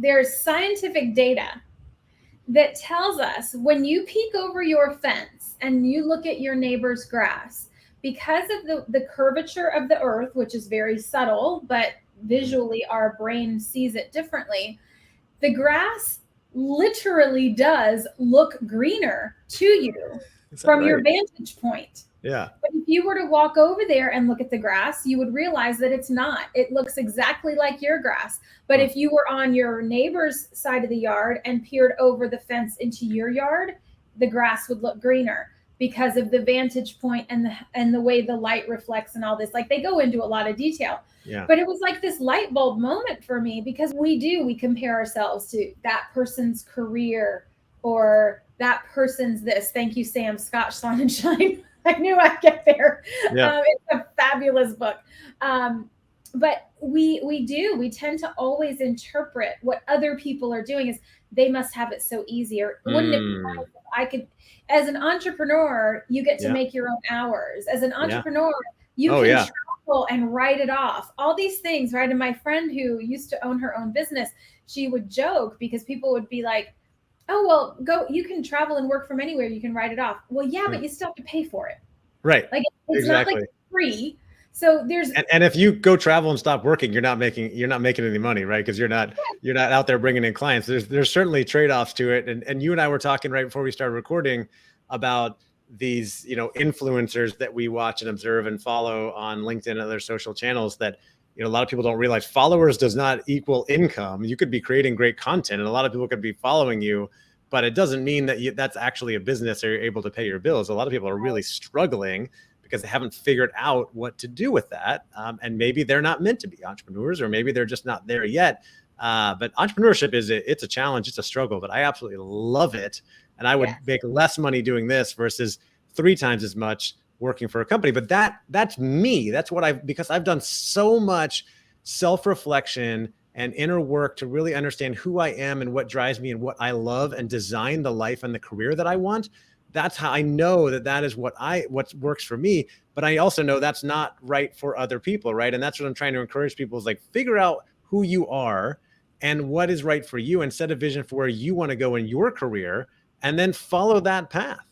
there's scientific data that tells us when you peek over your fence and you look at your neighbor's grass, because of the curvature of the earth, which is very subtle, but visually our brain sees it differently, the grass literally does look greener to you from your vantage point. Yeah. But if you were to walk over there and look at the grass, you would realize that it's not. It looks exactly like your grass. But if you were on your neighbor's side of the yard and peered over the fence into your yard, the grass would look greener because of the vantage point and the way the light reflects and all this. Like, they go into a lot of detail. Yeah. But it was like this light bulb moment for me, because we compare ourselves to that person's career or that person's this. Thank you, Sam, Scotch Sonnenschein. I knew I'd get there. Yeah. It's a fabulous book. But we tend to always interpret what other people are doing as they must have it so easy. Or wouldn't it be nice if I could, as an entrepreneur, you get to make your own hours. As an entrepreneur, you can travel and write it off. All these things, right? And my friend who used to own her own business, she would joke because people would be like, oh, well, go, you can travel and work from anywhere. You can write it off. Well, yeah, but you still have to pay for it. Right. Like, it's not like free. So there's, and if you go travel and stop working, you're not making any money, right? Because you're not out there bringing in clients. There's certainly trade-offs to it. And you and I were talking right before we started recording about these, influencers that we watch and observe and follow on LinkedIn and other social channels that, a lot of people don't realize followers does not equal income. You could be creating great content and a lot of people could be following you, but it doesn't mean that that's actually a business or you're able to pay your bills. A lot of people are really struggling because they haven't figured out what to do with that. And maybe they're not meant to be entrepreneurs, or maybe they're just not there yet. But entrepreneurship it's a challenge. It's a struggle, but I absolutely love it. And I would make less money doing this versus 3 times as much working for a company. But that's me. That's what because I've done so much self-reflection and inner work to really understand who I am and what drives me and what I love, and design the life and the career that I want. That's how I know that is what works for me. But I also know that's not right for other people, right? And that's what I'm trying to encourage people is like, figure out who you are and what is right for you, and set a vision for where you want to go in your career, and then follow that path.